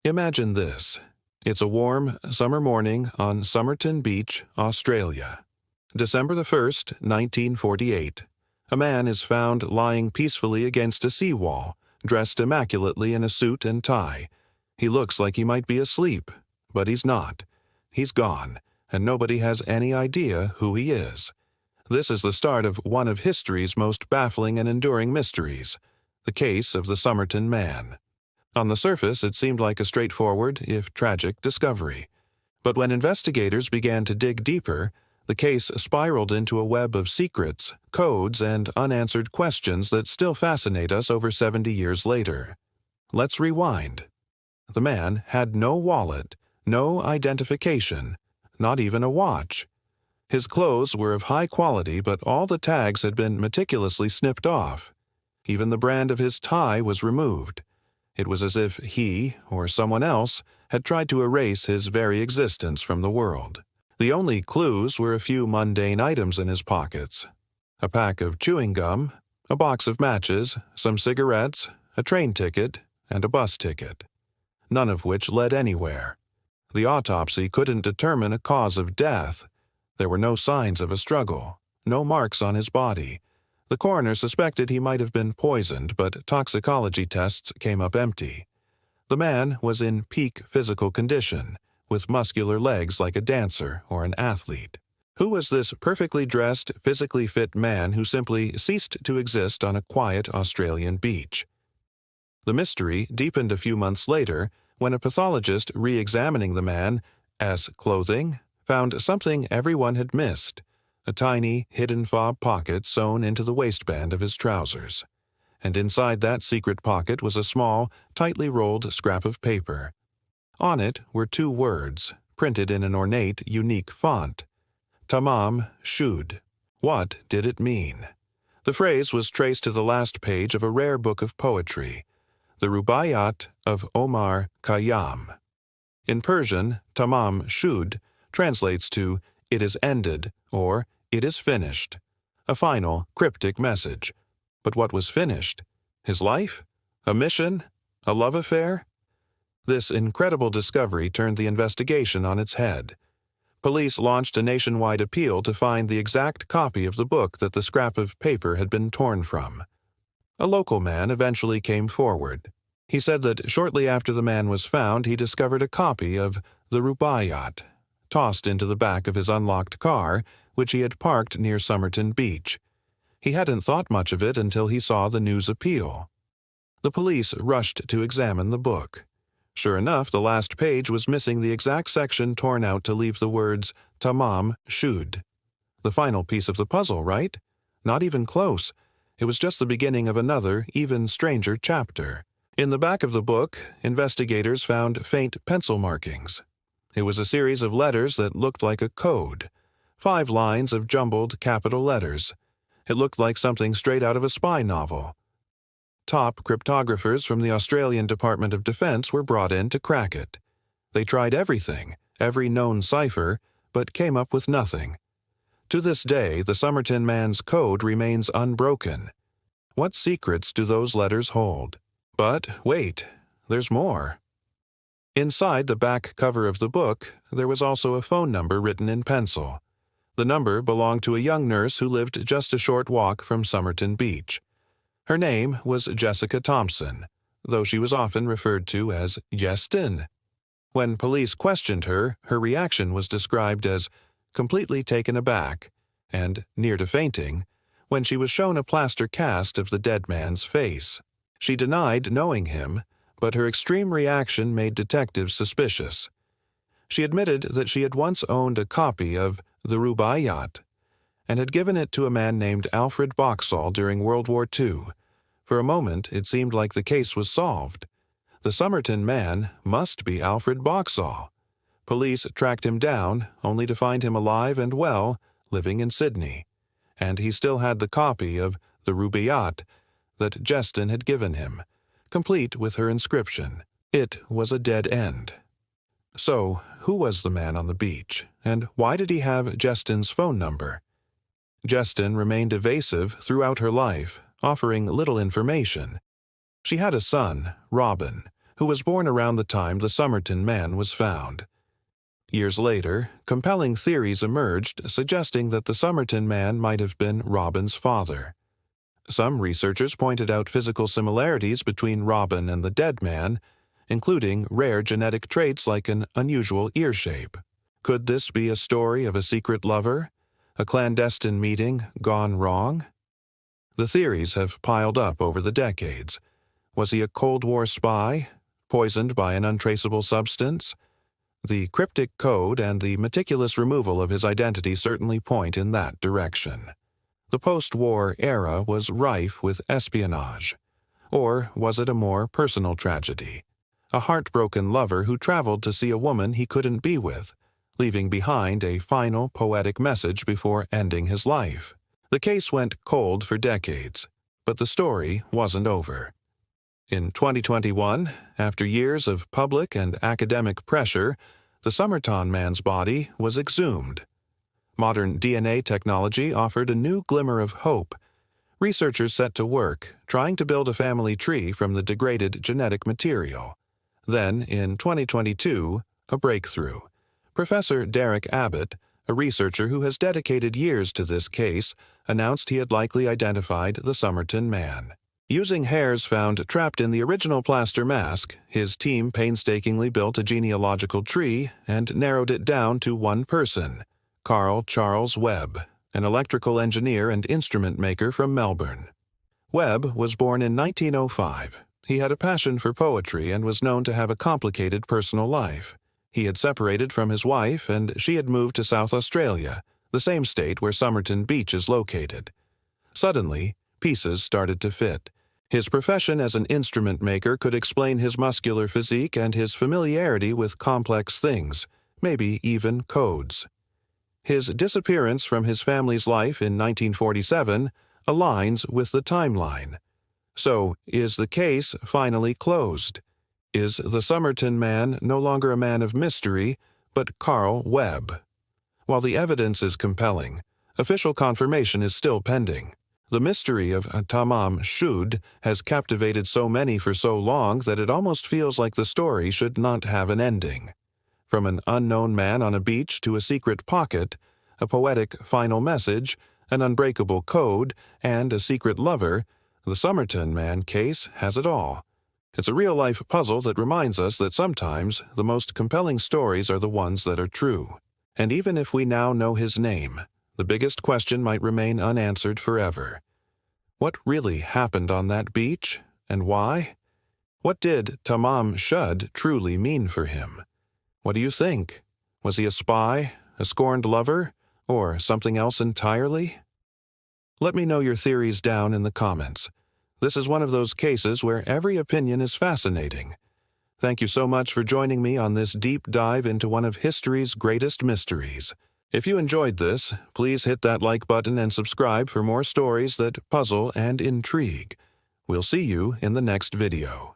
Imagine this. It's a warm summer morning on Somerton Beach, Australia. December the 1st, 1948. A man is found lying peacefully against a seawall, dressed immaculately in a suit and tie. He looks like he might be asleep, but he's not. He's gone, and nobody has any idea who he is. This is the start of one of history's most baffling and enduring mysteries, the case of the Somerton Man. On the surface, it seemed like a straightforward, if tragic, discovery. But when investigators began to dig deeper, the case spiraled into a web of secrets, codes, and unanswered questions that still fascinate us over 70 years later. Let's rewind. The man had no wallet, no identification, not even a watch. His clothes were of high quality, but all the tags had been meticulously snipped off. Even the brand of his tie was removed. It was as if he, or someone else, had tried to erase his very existence from the world. The only clues were a few mundane items in his pockets: a pack of chewing gum, a box of matches, some cigarettes, a train ticket, and a bus ticket. None of which led anywhere. The autopsy couldn't determine a cause of death. There were no signs of a struggle, no marks on his body. The coroner suspected he might have been poisoned, but toxicology tests came up empty. The man was in peak physical condition, with muscular legs like a dancer or an athlete. Who was this perfectly dressed, physically fit man who simply ceased to exist on a quiet Australian beach? The mystery deepened a few months later when a pathologist re-examining the man, as clothing, found something everyone had missed: a tiny, hidden fob pocket sewn into the waistband of his trousers. And inside that secret pocket was a small, tightly rolled scrap of paper. On it were two words, printed in an ornate, unique font: Tamam, Shud. What did it mean? The phrase was traced to the last page of a rare book of poetry, the Rubaiyat of Omar Khayyam. In Persian, Tamam Shud translates to "it is ended" or "it is finished," a final, cryptic message. But what was finished? His life? A mission? A love affair? This incredible discovery turned the investigation on its head. Police launched a nationwide appeal to find the exact copy of the book that the scrap of paper had been torn from. A local man eventually came forward. He said that shortly after the man was found, he discovered a copy of the Rubaiyat tossed into the back of his unlocked car, which he had parked near Somerton Beach. He hadn't thought much of it until he saw the news appeal. The police rushed to examine the book. Sure enough, the last page was missing the exact section torn out to leave the words Tamam Shud. The final piece of the puzzle, right? Not even close. It was just the beginning of another, even stranger chapter. In the back of the book, investigators found faint pencil markings. It was a series of letters that looked like a code. 5 lines of jumbled capital letters. It looked like something straight out of a spy novel. Top cryptographers from the Australian Department of Defense were brought in to crack it. They tried everything, every known cipher, but came up with nothing. To this day, the Somerton man's code remains unbroken. What secrets do those letters hold? But wait, there's more. Inside the back cover of the book, there was also a phone number written in pencil. The number belonged to a young nurse who lived just a short walk from Somerton Beach. Her name was Jessica Thompson, though she was often referred to as Jestin. When police questioned her, her reaction was described as completely taken aback and near to fainting when she was shown a plaster cast of the dead man's face. She denied knowing him, but her extreme reaction made detectives suspicious. She admitted that she had once owned a copy of the Rubaiyat and had given it to a man named Alfred Boxall during World War II. For a moment, it seemed like the case was solved. The Somerton man must be Alfred Boxall. Police tracked him down, only to find him alive and well, living in Sydney. And he still had the copy of the Rubaiyat that Jestin had given him, complete with her inscription. It was a dead end. So, who was the man on the beach, and why did he have Jestin's phone number? Jestin remained evasive throughout her life, offering little information. She had a son, Robin, who was born around the time the Somerton man was found. Years later, compelling theories emerged suggesting that the Somerton man might have been Robin's father. Some researchers pointed out physical similarities between Robin and the dead man, including rare genetic traits like an unusual ear shape. Could this be a story of a secret lover? A clandestine meeting gone wrong? The theories have piled up over the decades. Was he a Cold War spy, poisoned by an untraceable substance? The cryptic code and the meticulous removal of his identity certainly point in that direction. The post-war era was rife with espionage. Or was it a more personal tragedy? A heartbroken lover who traveled to see a woman he couldn't be with, leaving behind a final poetic message before ending his life. The case went cold for decades, but the story wasn't over. In 2021, after years of public and academic pressure, the Somerton man's body was exhumed. Modern DNA technology offered a new glimmer of hope. Researchers set to work, trying to build a family tree from the degraded genetic material. Then, in 2022, a breakthrough. Professor Derek Abbott, a researcher who has dedicated years to this case, announced he had likely identified the Somerton man. Using hairs found trapped in the original plaster mask, his team painstakingly built a genealogical tree and narrowed it down to one person, Carl Charles Webb, an electrical engineer and instrument maker from Melbourne. Webb was born in 1905. He had a passion for poetry and was known to have a complicated personal life. He had separated from his wife and she had moved to South Australia, the same state where Somerton Beach is located. Suddenly, pieces started to fit. His profession as an instrument maker could explain his muscular physique and his familiarity with complex things, maybe even codes. His disappearance from his family's life in 1947 aligns with the timeline. So, is the case finally closed? Is the Somerton man no longer a man of mystery, but Carl Webb? While the evidence is compelling, official confirmation is still pending. The mystery of Tamam Shud has captivated so many for so long that it almost feels like the story should not have an ending. From an unknown man on a beach to a secret pocket, a poetic final message, an unbreakable code, and a secret lover, the Somerton man case has it all. It's a real-life puzzle that reminds us that sometimes the most compelling stories are the ones that are true. And even if we now know his name, the biggest question might remain unanswered forever. What really happened on that beach, and why? What did Tamam Shud truly mean for him? What do you think? Was he a spy, a scorned lover, or something else entirely? Let me know your theories down in the comments. This is one of those cases where every opinion is fascinating. Thank you so much for joining me on this deep dive into one of history's greatest mysteries. If you enjoyed this, please hit that like button and subscribe for more stories that puzzle and intrigue. We'll see you in the next video.